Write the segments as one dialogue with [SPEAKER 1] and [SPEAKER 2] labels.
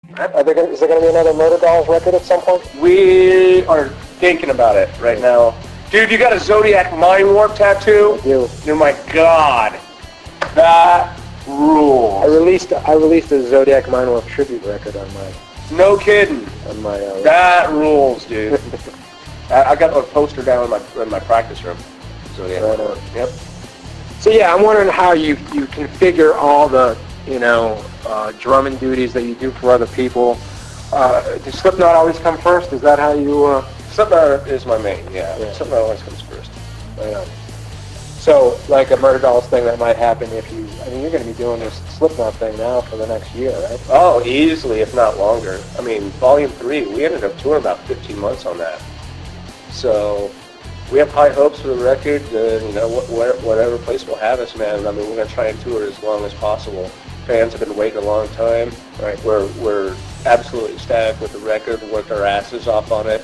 [SPEAKER 1] Is there going to be another Murder Dolls record at some point?
[SPEAKER 2] We are thinking about it right now. Dude, you got a Zodiac Mind Warp tattoo?
[SPEAKER 1] I do.
[SPEAKER 2] Oh my God. That rules.
[SPEAKER 1] I released a Zodiac Mind Warp tribute record on my...
[SPEAKER 2] No kidding.
[SPEAKER 1] On my...
[SPEAKER 2] that rules, dude. I got a poster down in my practice room. Zodiac Mind Warp. Yep.
[SPEAKER 1] So yeah, I'm wondering how you configure all the, drumming duties that you do for other people. Does Slipknot always come first? Is that how you...
[SPEAKER 2] Slipknot is my main, yeah. Slipknot always comes first.
[SPEAKER 1] So, like a Murder Dolls thing that might happen if you... I mean, you're going to be doing this Slipknot thing now for the next year, right?
[SPEAKER 2] Oh, easily, if not longer. I mean, Volume 3, we ended up touring about 15 months on that. So, we have high hopes for the record. Whatever place will have us, man. I mean, we're going to try and tour as long as possible. Fans have been waiting a long time.
[SPEAKER 1] Right.
[SPEAKER 2] We're absolutely ecstatic with the record. We worked our asses off on it.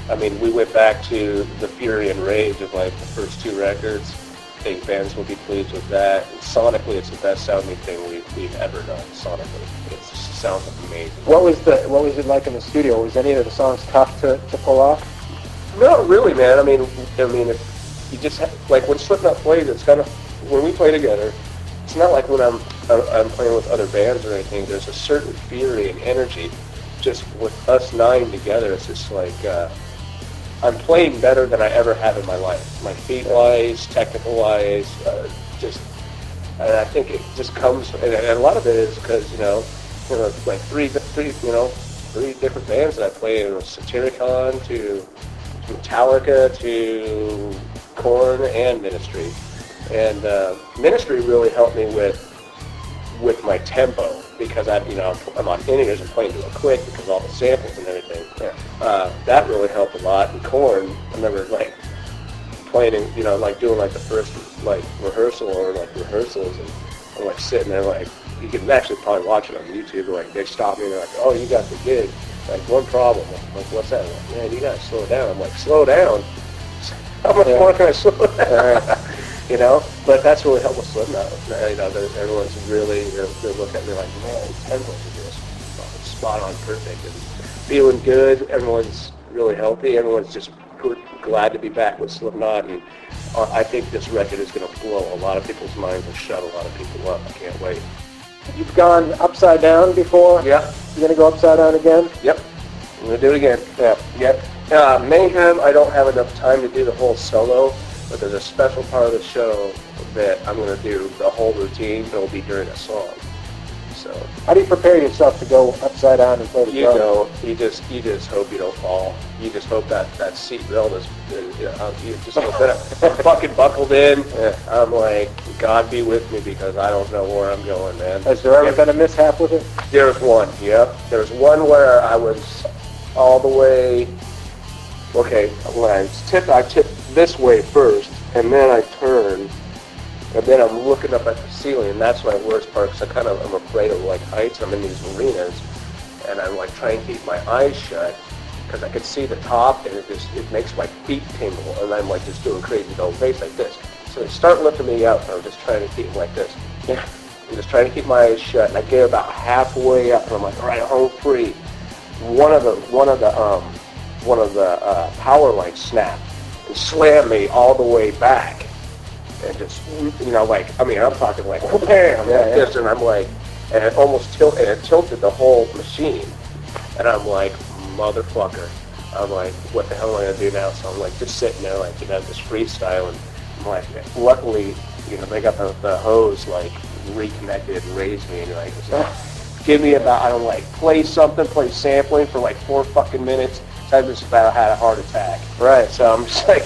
[SPEAKER 2] I mean, we went back to the fury and rage of like the first two records. I think fans will be pleased with that. And sonically, it's the best sounding thing we've ever done. Sonically, it sounds amazing.
[SPEAKER 1] What was it like in the studio? Was any of the songs tough to pull off?
[SPEAKER 2] No, really, man. I mean, if you just like when Slipknot played, it's kind of when we play together. It's not like when I'm playing with other bands or anything. There's a certain fury and energy. Just with us nine together, it's just like I'm playing better than I ever have in my life. My feet-wise, technical-wise, and I think it just comes. And a lot of it is because like three different bands that I play in, Satyricon to Metallica to Korn and Ministry. And Ministry really helped me with my tempo because I'm on in-ears and playing to it quick because of all the samples and everything. Yeah. That really helped a lot. And Korn, I remember like playing like doing like the first like rehearsal or like rehearsals, and I'm like sitting there like you can actually probably watch it on YouTube. Like they stop me and they're like, "Oh, you got the gig." Like one problem. I'm like, "What's that?" I'm like, "Man, you gotta slow down." I'm like, "Slow down." How much more can I slow down? But that's really helped with Slipknot. Everyone's really, they look at me like, man, tempos are just spot on perfect and feeling good. Everyone's really healthy. Everyone's just glad to be back with Slipknot, and I think this record is going to blow a lot of people's minds and shut a lot of people up. I can't wait.
[SPEAKER 1] You've gone upside down before?
[SPEAKER 2] Yeah.
[SPEAKER 1] You're going to go upside down again?
[SPEAKER 2] Yep. I'm going to do it again. Yeah. Yep. Mayhem, I don't have enough time to do the whole solo. But there's a special part of the show that I'm going to do the whole routine, but it'll be during a song. So
[SPEAKER 1] how do you prepare yourself to go upside down and play the drum?
[SPEAKER 2] You just hope you don't fall. You just hope that seat belt is, you just hope that I'm fucking buckled in.
[SPEAKER 1] Yeah.
[SPEAKER 2] I'm like, God be with me because I don't know where I'm going, man.
[SPEAKER 1] Has there ever been a mishap with it?
[SPEAKER 2] There's one, yeah. There's one where I was all the way, okay, when I tipped this way first, and then I turn, and then I'm looking up at the ceiling, and that's my worst part, because I'm afraid of like heights. I'm in these arenas, and I'm like trying to keep my eyes shut, because I can see the top, and it makes my feet tingle, and I'm like just doing crazy double bass like this. So they start lifting me up, and I'm just trying to keep them like this. Yeah. I'm just trying to keep my eyes shut, and I get about halfway up, and I'm like, all right, home free. One of the power lights snapped and slammed me all the way back, and just I'm talking like bam, this, and I'm like, and it almost tilted the whole machine, and I'm like, motherfucker, I'm like, what the hell am I gonna do now? So I'm like just sitting there like just freestyling. I'm like, luckily they got the hose like reconnected and raised me, and like give me about play sampling for like 4 fucking minutes. I just about had a heart attack.
[SPEAKER 1] Right.
[SPEAKER 2] So I'm just like,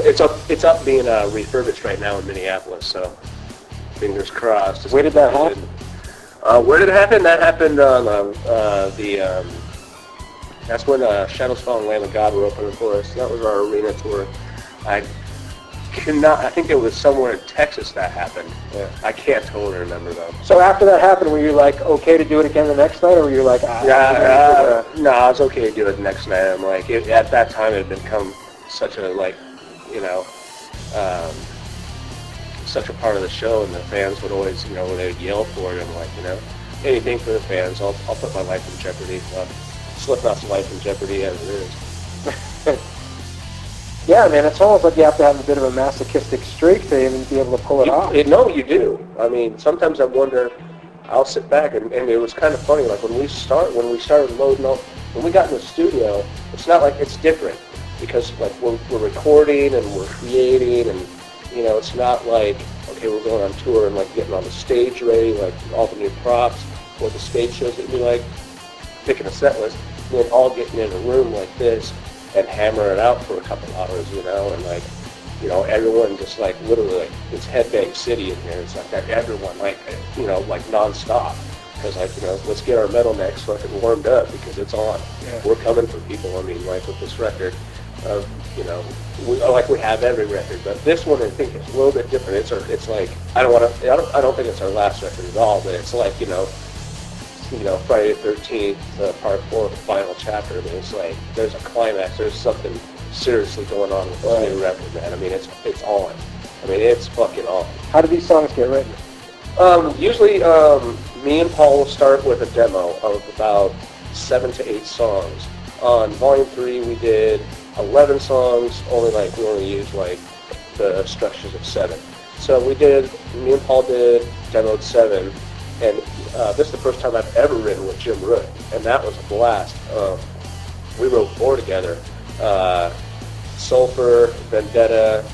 [SPEAKER 2] it's up being refurbished right now in Minneapolis. So fingers crossed.
[SPEAKER 1] Where did that happen?
[SPEAKER 2] Where did it happen? That happened on that's when Shadows Fall and Lamb of God were opening for us. That was our arena tour. I think it was somewhere in Texas that happened.
[SPEAKER 1] Yeah.
[SPEAKER 2] I can't totally remember though.
[SPEAKER 1] So after that happened, were you like okay to do it again the next night, or were you like,
[SPEAKER 2] no, I was okay to do it the next night. I'm like, at that time it had become such a such a part of the show, and the fans would always, they would yell for it. I'm like, anything for the fans. I'll put my life in jeopardy. Slipknot's life in jeopardy as it is.
[SPEAKER 1] Yeah, man, it's almost like you have to have a bit of a masochistic streak to even be able to pull it off.
[SPEAKER 2] No, you do. I mean, sometimes I wonder. I'll sit back, and it was kind of funny. Like when we started loading up, when we got in the studio, it's not like it's different because like we're recording and we're creating, and you know, it's not like okay, we're going on tour and like getting on the stage ready, like all the new props, what the stage shows would be like, picking a set list, and then all getting in a room like this and hammer it out for a couple hours, you know, and like. You know, everyone just like literally, like, it's headbang city in here. It's like that everyone, like, you know, like nonstop. Because like, you know, let's get our metal necks fucking warmed up because it's on. Yeah. We're coming for people. I mean, like with this record, you know, like we have every record, but this one I think is a little bit different. It's like I don't think it's our last record at all, but it's like you know, Friday the 13th, part 4 of the final chapter. I mean, it's like there's a climax. There's something seriously going on with this new record, man. I mean, it's on. I mean, it's fucking on.
[SPEAKER 1] How do these songs get written?
[SPEAKER 2] Usually, me and Paul will start with a demo of about 7 to 8 songs. On Volume 3, we did 11 songs. We only used like the structures of 7. So me and Paul demoed 7, and this is the first time I've ever written with Jim Root, and that was a blast. We wrote 4 together. Sulfur, Vendetta,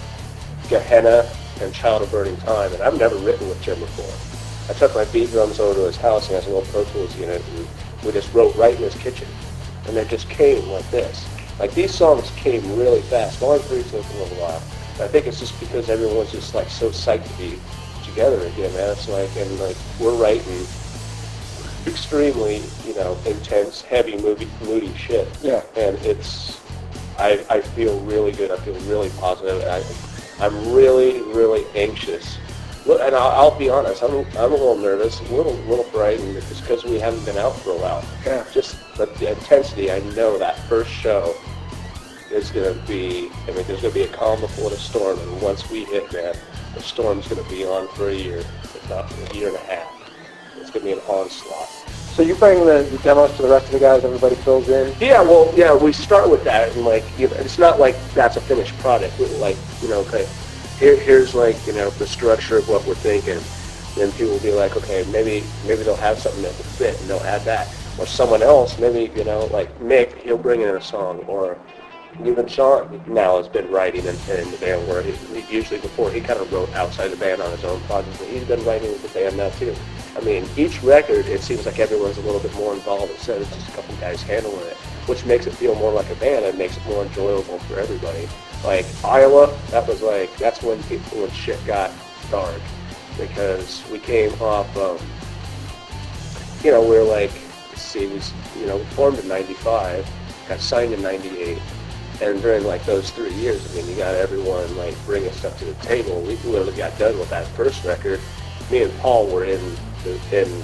[SPEAKER 2] Gehenna, and Child of Burning Time, and I've never written with Jim before. I took my beat drums over to his house, and he has a little Pro Tools unit, and we just wrote right in his kitchen, and it just came like this. Like, these songs came really fast. Volume 3 took a little while. I think it's just because everyone's just, like, so psyched to be together again, man. It's like, and, like, we're writing extremely, you know, intense, heavy, moody shit.
[SPEAKER 1] Yeah.
[SPEAKER 2] And I feel really good. I feel really positive. I'm really, really anxious. Look, and I'll be honest. I'm a little nervous, a little frightened, just because we haven't been out for a while.
[SPEAKER 1] Yeah.
[SPEAKER 2] Just the intensity. I know that first show is going to be. I mean, there's going to be a calm before the storm, and once we hit, man, the storm's going to be on for a year, if not a year and a half. It's going to be an onslaught.
[SPEAKER 1] So you bring the demos to the rest of the guys, everybody fills in?
[SPEAKER 2] Yeah, well, yeah, we start with that, and like, you know, it's not like that's a finished product. We're like, you know, okay, here's like, you know, the structure of what we're thinking. Then people will be like, okay, maybe they'll have something that will fit, and they'll add that. Or someone else, maybe, you know, like Mick, he'll bring in a song, or even Sean now has been writing in the band, where he usually before he kind of wrote outside the band on his own project, but he's been writing with the band now too. I mean, each record, it seems like everyone's a little bit more involved instead of just a couple guys handling it, which makes it feel more like a band and makes it more enjoyable for everybody. Like Iowa, that's when shit got dark, because we came off, you know, we were like, let's see, we formed in 95, got signed in 98, and during like those 3 years, I mean, you got everyone like bringing stuff to the table. We literally got done with that first record. Me and Paul were in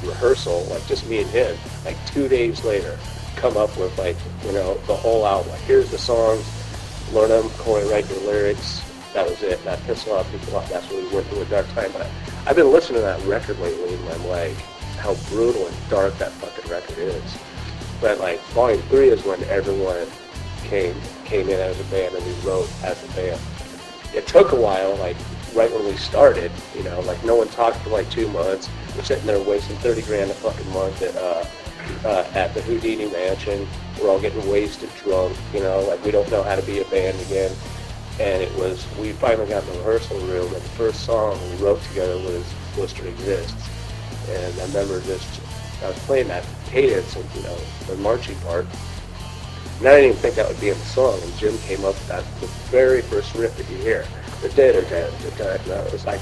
[SPEAKER 2] rehearsal, like just me and him, like 2 days later, come up with like, you know, the whole album. Like, here's the songs, learn them, Corey, write your lyrics. That was it. That pissed a lot of people off. That's when we went through a dark time. But I've been listening to that record lately, and I'm like, how brutal and dark that fucking record is. But like Volume 3 is when everyone came in as a band, and we wrote as a band. It took a while, like right when we started, you know, like no one talked for like 2 months. We're sitting there wasting $30,000 a fucking month at the Houdini Mansion. We're all getting wasted drunk, you know, like we don't know how to be a band again. And we finally got in the rehearsal room, and the first song we wrote together was Blister Exists. And I remember I was playing that cadence, and, you know, the marching part. And I didn't even think that would be in the song, and Jim came up with the very first riff that you hear. I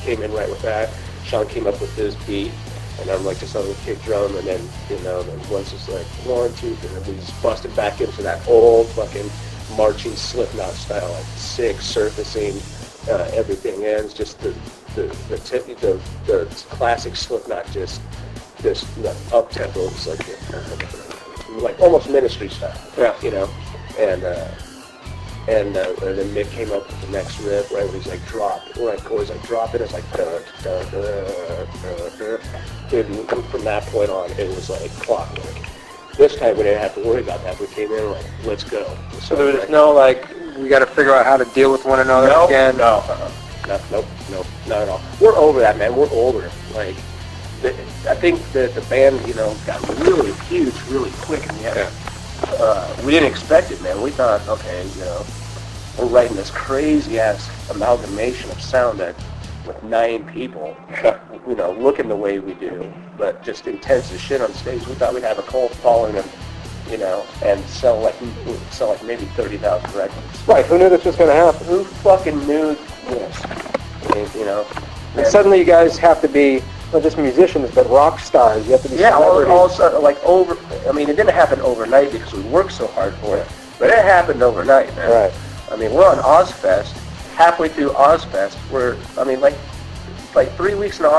[SPEAKER 2] came in right with that. Sean came up with his beat, and I'm like just on the kick drum, and then, you know, and once it's like 1, 2, and then we just busted back into that old fucking marching Slipknot style, like sick surfacing, everything ends, just the classic Slipknot, just this up tempo, it's like almost Ministry style,
[SPEAKER 1] yeah,
[SPEAKER 2] you know, and and then Mick came up with the next riff, right, when he's like, drop. We're like, always like, drop it. It's like, duh, duh, duh, duh, duh. Dude, and from that point on, it was like clockwork. This time we didn't have to worry about that. We came in like, let's go.
[SPEAKER 1] So there was no, like, we got to figure out how to deal with one another again?
[SPEAKER 2] Nope, not at all. We're over that, man. We're older. Like, I think that the band, you know, got really huge really quick in the end. We didn't expect it, man. We thought, okay, you know, we're writing this crazy-ass amalgamation of sound that with 9 people, you know, looking the way we do, but just intense as shit on stage. We thought we'd have a cult following and, you know, and sell like maybe 30,000 records.
[SPEAKER 1] Right, who knew this was going to happen?
[SPEAKER 2] Who fucking knew this? I mean, you know.
[SPEAKER 1] And suddenly you guys have to be, not just musicians, but rock stars. You have to be celebrities.
[SPEAKER 2] All of a sudden, like I mean, it didn't happen overnight because we worked so hard for it, but it happened overnight, man.
[SPEAKER 1] Right.
[SPEAKER 2] I mean, we're on Ozfest. Halfway through Ozfest, like 3 weeks in